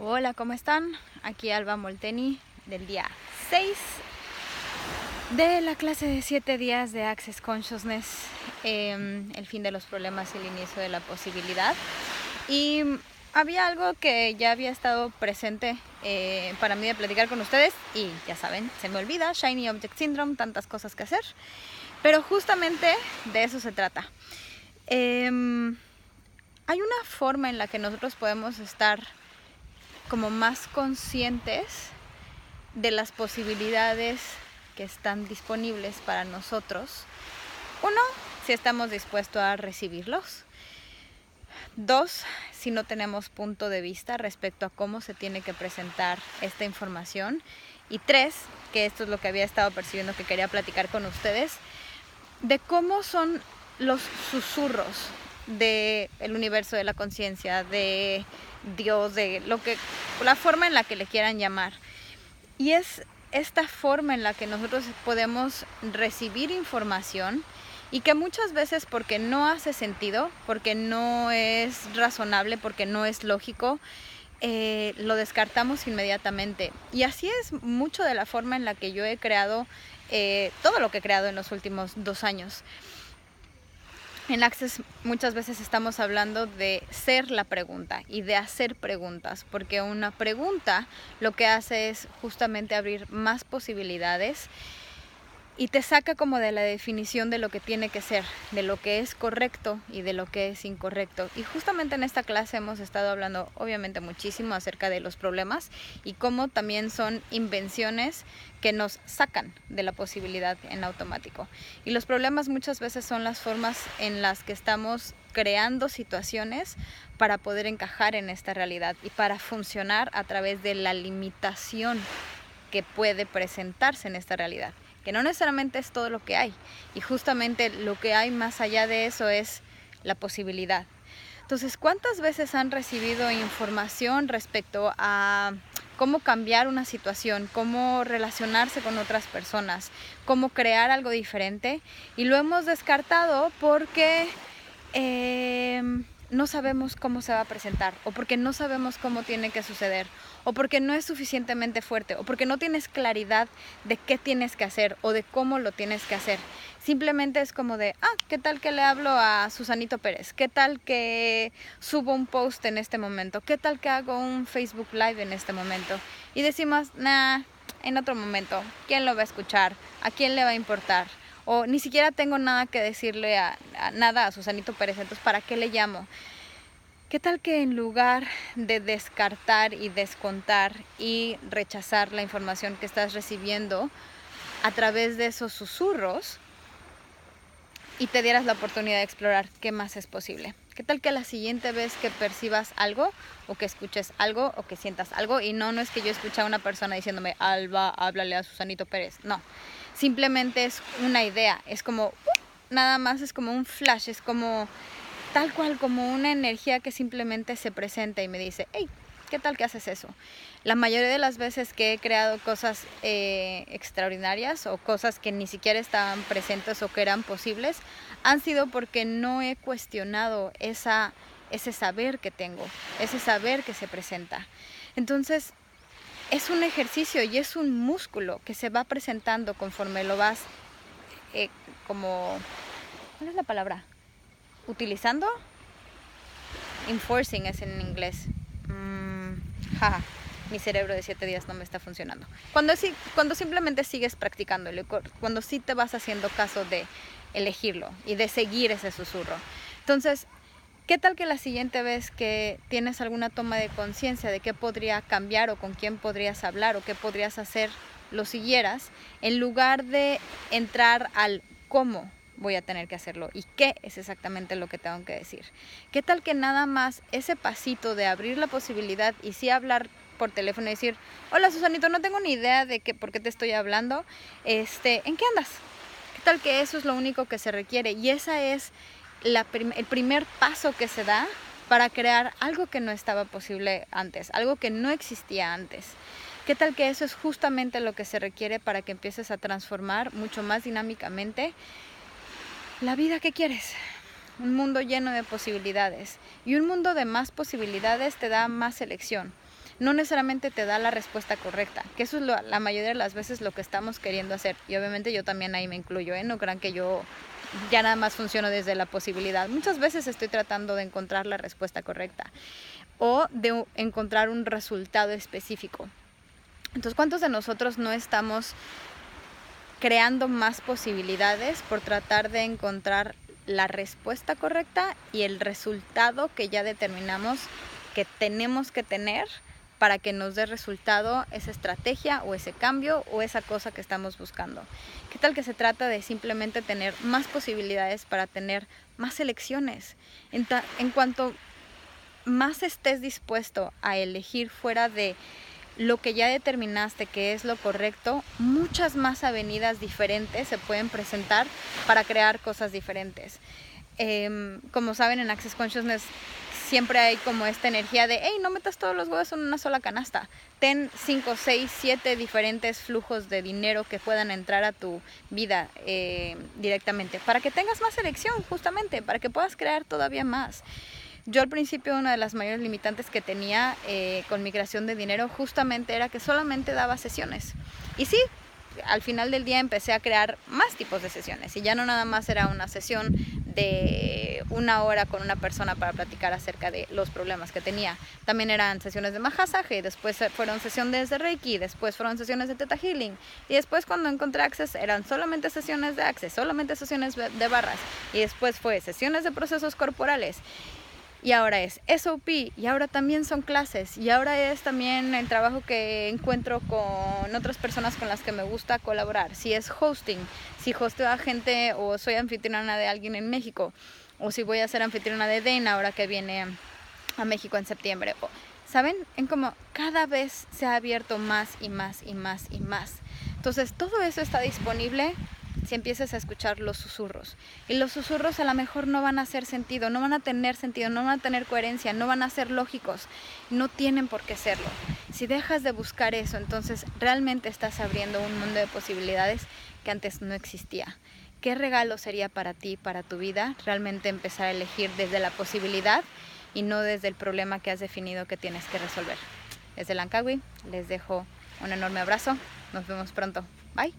Hola, ¿cómo están? Aquí Alba Molteni del día 6 de la clase de 7 días de Access Consciousness, el fin de los problemas y el inicio de la posibilidad. Y había algo que ya había estado presente para mí de platicar con ustedes y ya saben, se me olvida, Shiny Object Syndrome, tantas cosas que hacer, pero justamente de eso se trata. Hay una forma en la que nosotros podemos estar como más conscientes de las posibilidades que están disponibles para nosotros. Uno, si estamos dispuestos a recibirlos. Dos, si no tenemos punto de vista respecto a cómo se tiene que presentar esta información. Y tres, que esto es lo que había estado percibiendo que quería platicar con ustedes, de cómo son los susurros del universo, de la conciencia, de Dios, de la forma en la que le quieran llamar. Y es esta forma en la que nosotros podemos recibir información y que muchas veces, porque no hace sentido, porque no es razonable, porque no es lógico, lo descartamos inmediatamente. Y así es mucho de la forma en la que yo he creado todo lo que he creado en los últimos 2 años. En Access muchas veces estamos hablando de ser la pregunta y de hacer preguntas, porque una pregunta lo que hace es justamente abrir más posibilidades y te saca como de la definición de lo que tiene que ser, de lo que es correcto y de lo que es incorrecto. Y justamente en esta clase hemos estado hablando obviamente muchísimo acerca de los problemas y cómo también son invenciones que nos sacan de la posibilidad en automático. Y los problemas muchas veces son las formas en las que estamos creando situaciones para poder encajar en esta realidad y para funcionar a través de la limitación que puede presentarse en esta realidad, que no necesariamente es todo lo que hay, y justamente lo que hay más allá de eso es la posibilidad. Entonces, ¿cuántas veces han recibido información respecto a cómo cambiar una situación, cómo relacionarse con otras personas, cómo crear algo diferente? Y lo hemos descartado porque no sabemos cómo se va a presentar, o porque no sabemos cómo tiene que suceder, o porque no es suficientemente fuerte, o porque no tienes claridad de qué tienes que hacer o de cómo lo tienes que hacer. Simplemente es como de, ¿qué tal que le hablo a Susanito Pérez? ¿Qué tal que subo un post en este momento? ¿Qué tal que hago un Facebook Live en este momento? Y decimos, en otro momento, ¿quién lo va a escuchar? ¿A quién le va a importar? O ni siquiera tengo nada que decirle nada a Susanito Pérez, entonces ¿para qué le llamo? ¿Qué tal que en lugar de descartar y descontar y rechazar la información que estás recibiendo a través de esos susurros y te dieras la oportunidad de explorar qué más es posible? ¿Qué tal que la siguiente vez que percibas algo o que escuches algo o que sientas algo, y no es que yo escuche a una persona diciéndome, Alba, háblale a Susanito Pérez, no, simplemente es una idea, es como, nada más es como un flash, es como tal cual, como una energía que simplemente se presenta y me dice, hey, ¿qué tal que haces eso? La mayoría de las veces que he creado cosas extraordinarias o cosas que ni siquiera estaban presentes o que eran posibles, han sido porque no he cuestionado ese saber que tengo, ese saber que se presenta. Entonces, es un ejercicio y es un músculo que se va presentando conforme lo vas como, ¿cuál es la palabra? ¿Utilizando? Enforcing es en inglés. Mi cerebro de 7 días no me está funcionando. Cuando simplemente sigues practicándolo, cuando sí te vas haciendo caso de elegirlo y de seguir ese susurro. Entonces, ¿qué tal que la siguiente vez que tienes alguna toma de conciencia de qué podría cambiar o con quién podrías hablar o qué podrías hacer, lo siguieras, en lugar de entrar al cómo voy a tener que hacerlo y qué es exactamente lo que tengo que decir? ¿Qué tal que nada más ese pasito de abrir la posibilidad y sí hablar por teléfono y decir, hola Susanito, no tengo ni idea de por qué te estoy hablando, ¿en qué andas? ¿Qué tal que eso es lo único que se requiere? Y esa es el primer paso que se da para crear algo que no estaba posible antes, algo que no existía antes. ¿Qué tal que eso es justamente lo que se requiere para que empieces a transformar mucho más dinámicamente la vida que quieres? Un mundo lleno de posibilidades, y un mundo de más posibilidades te da más elección. no necesariamente te da la respuesta correcta, que eso es la mayoría de las veces lo que estamos queriendo hacer. Y obviamente yo también ahí me incluyo, no crean que yo ya nada más funciono desde la posibilidad. Muchas veces estoy tratando de encontrar la respuesta correcta o de encontrar un resultado específico. Entonces, ¿cuántos de nosotros no estamos creando más posibilidades por tratar de encontrar la respuesta correcta y el resultado que ya determinamos que tenemos que tener para que nos dé resultado esa estrategia o ese cambio o esa cosa que estamos buscando? ¿Qué tal que se trata de simplemente tener más posibilidades para tener más elecciones? En cuanto más estés dispuesto a elegir fuera de lo que ya determinaste que es lo correcto, muchas más avenidas diferentes se pueden presentar para crear cosas diferentes. Como saben, en Access Consciousness siempre hay como esta energía de, hey, no metas todos los huevos en una sola canasta. Ten 5, 6, 7 diferentes flujos de dinero que puedan entrar a tu vida directamente, para que tengas más elección, justamente, para que puedas crear todavía más. Yo al principio una de las mayores limitantes que tenía con mi creación de dinero justamente era que solamente daba sesiones. Y sí, al final del día empecé a crear más tipos de sesiones y ya no nada más era una sesión de 1 hora con una persona para platicar acerca de los problemas que tenía. También eran sesiones de masaje, después fueron sesiones de Reiki, después fueron sesiones de Theta Healing y después cuando encontré Access eran solamente sesiones de Access, solamente sesiones de barras y después fue sesiones de procesos corporales. Y ahora es SOP, y ahora también son clases, y ahora es también el trabajo que encuentro con otras personas con las que me gusta colaborar. Si es hosting, si hosteo a gente o soy anfitriona de alguien en México, o si voy a ser anfitriona de Dane ahora que viene a México en septiembre. ¿Saben? En como cada vez se ha abierto más y más y más y más. Entonces todo eso está disponible si empiezas a escuchar los susurros. Y los susurros a lo mejor no van a hacer sentido, no van a tener sentido, no van a tener coherencia, no van a ser lógicos, no tienen por qué serlo. Si dejas de buscar eso, entonces realmente estás abriendo un mundo de posibilidades que antes no existía. ¿Qué regalo sería para ti, para tu vida? Realmente empezar a elegir desde la posibilidad y no desde el problema que has definido que tienes que resolver. Desde Lankawi les dejo un enorme abrazo. Nos vemos pronto. Bye.